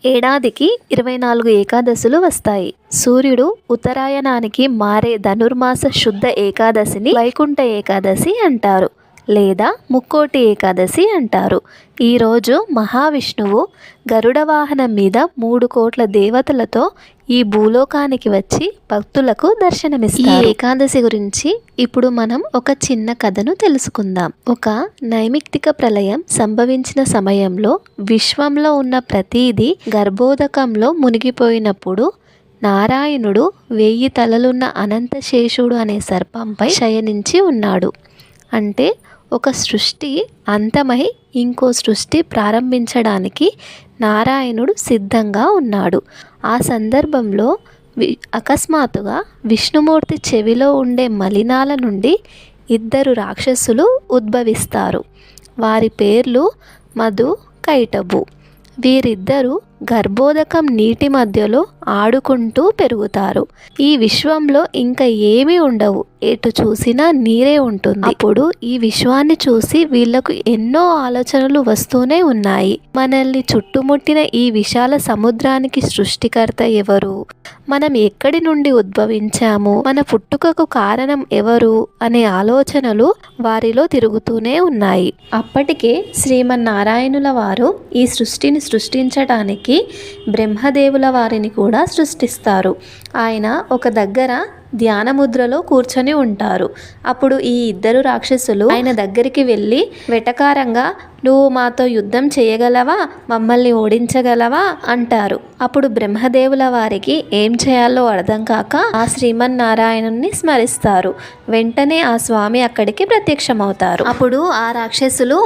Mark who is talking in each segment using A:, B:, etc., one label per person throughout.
A: ఏడాదికి 24 ఏకాదశులు వస్తాయి. సూర్యుడు ఉత్తరాయణానికి మారే ధనుర్మాస శుద్ధ ఏకాదశిని వైకుంఠ ఏకాదశి అంటారు, లేదా ముక్కోటి ఏకాదశి అంటారు. ఈరోజు మహావిష్ణువు గరుడ వాహనం మీద 3 కోట్ల దేవతలతో ఈ భూలోకానికి వచ్చి భక్తులకు దర్శనమిస్తారు. ఈ ఏకాదశి గురించి ఇప్పుడు మనం ఒక చిన్న కథను తెలుసుకుందాం. ఒక నైమిత్తిక ప్రళయం సంభవించిన సమయంలో విశ్వంలో ఉన్న ప్రతిదీ గర్భోదకంలో మునిగిపోయినప్పుడు నారాయణుడు 1000 తలలున్న అనంతశేషుడు అనే సర్పంపై శయనించి ఉన్నాడు. అంటే ఒక సృష్టి అంతమై ఇంకో సృష్టి ప్రారంభించడానికి నారాయణుడు సిద్ధంగా ఉన్నాడు. ఆ సందర్భంలో అకస్మాత్తుగా విష్ణుమూర్తి చెవిలో ఉండే మలినాల నుండి 2 రాక్షసులు ఉద్భవిస్తారు. వారి పేర్లు మధు, కైటభు. వీరిద్దరూ గర్భోదకం నీటి మధ్యలో ఆడుకుంటూ పెరుగుతారు. ఈ విశ్వంలో ఇంకా ఏమీ ఉండవు, ఎటు చూసినా నీరే ఉంటుంది. అప్పుడు ఈ విశ్వాన్ని చూసి వీళ్లకు ఎన్నో ఆలోచనలు వస్తూనే ఉన్నాయి. మనల్ని చుట్టుముట్టిన ఈ విశాల సముద్రానికి సృష్టికర్త ఎవరు, మనం ఎక్కడి నుండి ఉద్భవించాము, మన పుట్టుకకు కారణం ఎవరు అనే ఆలోచనలు వారిలో తిరుగుతూనే ఉన్నాయి. అప్పటికే శ్రీమన్నారాయణుల వారు ఈ సృష్టిని సృష్టించడానికి బ్రహ్మదేవుల వారిని కూడా సృష్టిస్తారు. ఆయన ఒక దగ్గర ధ్యానముద్రలో కూర్చొని ఉంటారు. అప్పుడు ఈ 2 రాక్షసులు ఆయన దగ్గరికి వెళ్ళి వెటకారంగా, నువ్వు మాతో యుద్ధం చేయగలవా, మమ్మల్ని ఓడించగలవా అంటారు. అప్పుడు బ్రహ్మదేవుల వారికి ఏం చేయాలో అర్థం కాక ఆ శ్రీమన్నారాయణుని స్మరిస్తారు. వెంటనే ఆ స్వామి అక్కడికి ప్రత్యక్షమవుతారు. అప్పుడు ఆ రాక్షసులు,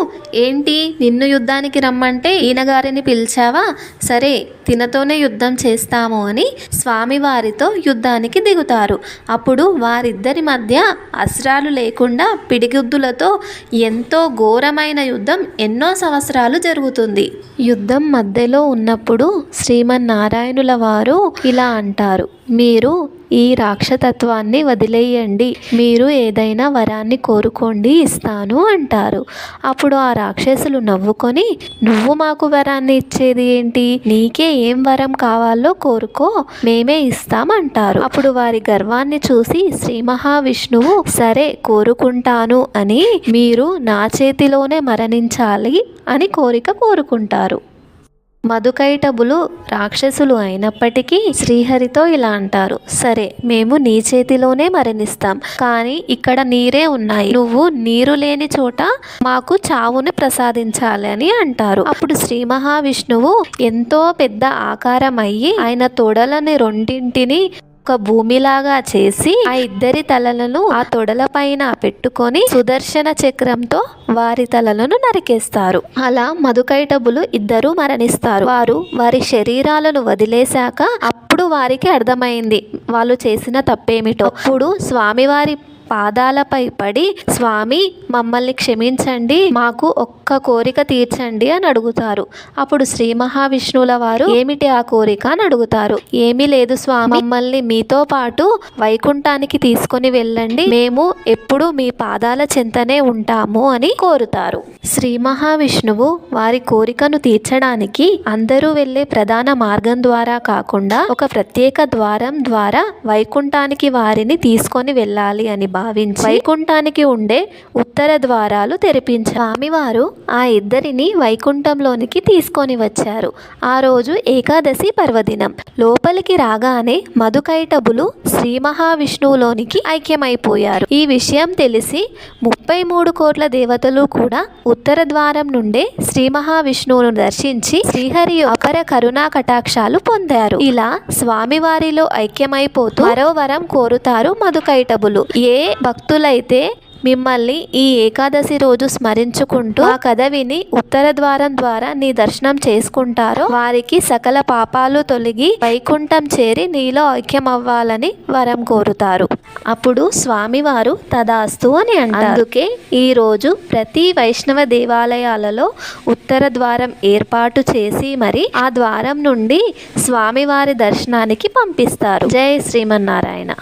A: ఏంటి నిన్ను యుద్ధానికి రమ్మంటే ఈయనగారిని పిలిచావా, సరే తినతోనే యుద్ధం చేస్తాము అని స్వామివారితో యుద్ధానికి దిగుతారు. అప్పుడు వారిద్దరి మధ్య అస్త్రాలు లేకుండా పిడిగుద్దులతో ఎంతో ఘోరమైన యుద్ధం ఎన్నో సంవత్సరాలు జరుగుతుంది. యుద్ధం మధ్యలో ఉన్నప్పుడు శ్రీమన్నారాయణుల వారు ఇలా అంటారు, మీరు ఈ రాక్షసత్వాన్ని వదిలేయండి, మీరు ఏదైనా వరాన్ని కోరుకోండి, ఇస్తాను అంటారు. అప్పుడు ఆ రాక్షసులు నవ్వుకొని, నువ్వు మాకు వరాన్ని ఇచ్చేది ఏంటి, నీకే ఏం వరం కావాలో కోరుకో, మేమే ఇస్తామంటారు. అప్పుడు వారి గర్వాన్ని చూసి శ్రీ మహావిష్ణువు, సరే కోరుకుంటాను అని, మీరు నా చేతిలోనే మరణించాలి అని కోరుకుంటారు. మధుకైటభులు రాక్షసులు అయినప్పటికీ శ్రీహరితో ఇలా అంటారు, సరే మేము నీ చేతిలోనే మరణిస్తాం, కానీ ఇక్కడ నీరే ఉన్నాయి, నువ్వు నీరు లేని చోట మాకు చావుని ప్రసాదించాలి అని అంటారు. అప్పుడు శ్రీ మహావిష్ణువు ఎంతో పెద్ద ఆకారం అయ్యి ఆయన తొడలని రెండింటిని ఒక భూమిలాగా చేసి ఆ 2 తలలను ఆ తొడల పైన పెట్టుకొని సుదర్శన చక్రంతో వారి తలలను నరికేస్తారు. అలా మధుకైటభులు 2 మరణిస్తారు. వారు వారి శరీరాలను వదిలేశాక అప్పుడు వారికి అర్థమైంది వాళ్ళు చేసిన తప్పేమిటో. అప్పుడు స్వామివారి పాదాలపై పడి, స్వామి మమ్మల్ని క్షమించండి, మాకు ఒక్క కోరిక తీర్చండి అని అడుగుతారు. అప్పుడు శ్రీ మహావిష్ణువుల వారు, ఏమిటి ఆ కోరిక అని అడుగుతారు. ఏమీ లేదు స్వామి, మమ్మల్ని మీతో పాటు వైకుంఠానికి తీసుకొని వెళ్ళండి, మేము ఎప్పుడు మీ పాదాల చెంతనే ఉంటాము అని కోరుతారు. శ్రీ మహావిష్ణువు వారి కోరికను తీర్చడానికి అందరూ వెళ్లే ప్రధాన మార్గం ద్వారా కాకుండా ఒక ప్రత్యేక ద్వారం ద్వారా వైకుంఠానికి వారిని తీసుకొని వెళ్ళాలి అని భావించి వైకుంఠానికి ఉండే ఉత్తర ద్వారాలు తెరిపించారు. స్వామివారు ఆ 2 వైకుంఠంలోనికి తీసుకొని వచ్చారు. ఆ రోజు ఏకాదశి పర్వదినం. లోపలికి రాగానే మధుకైటభులు శ్రీ మహావిష్ణువులోనికి ఐక్యమైపోయారు. ఈ విషయం తెలిసి 33 కోట్ల దేవతలు కూడా ఉత్తర ద్వారం నుండే శ్రీ మహావిష్ణువును దర్శించి శ్రీహరి అపర కరుణా కటాక్షాలు పొందారు. ఇలా స్వామివారిలో ఐక్యమైపోతూ మరో వరం కోరుతారు మధుకైటభులు. ఏ భక్తులైతే మిమ్మల్ని ఈ ఏకాదశి రోజు స్మరించుకుంటూ ఆ కథ విని ఉత్తర ద్వారం ద్వారా నీ దర్శనం చేసుకుంటారో వారికి సకల పాపాలు తొలగి వైకుంఠం చేరి నీలో ఐక్యమవ్వాలని వరం కోరుతారు. అప్పుడు స్వామివారు తదాస్తు అని అంటారు. అందుకే ఈరోజు ప్రతి వైష్ణవ దేవాలయాలలో ఉత్తర ద్వారం ఏర్పాటు చేసి మరి ఆ ద్వారం నుండి స్వామివారి దర్శనానికి పంపిస్తారు. జై శ్రీమన్నారాయణ.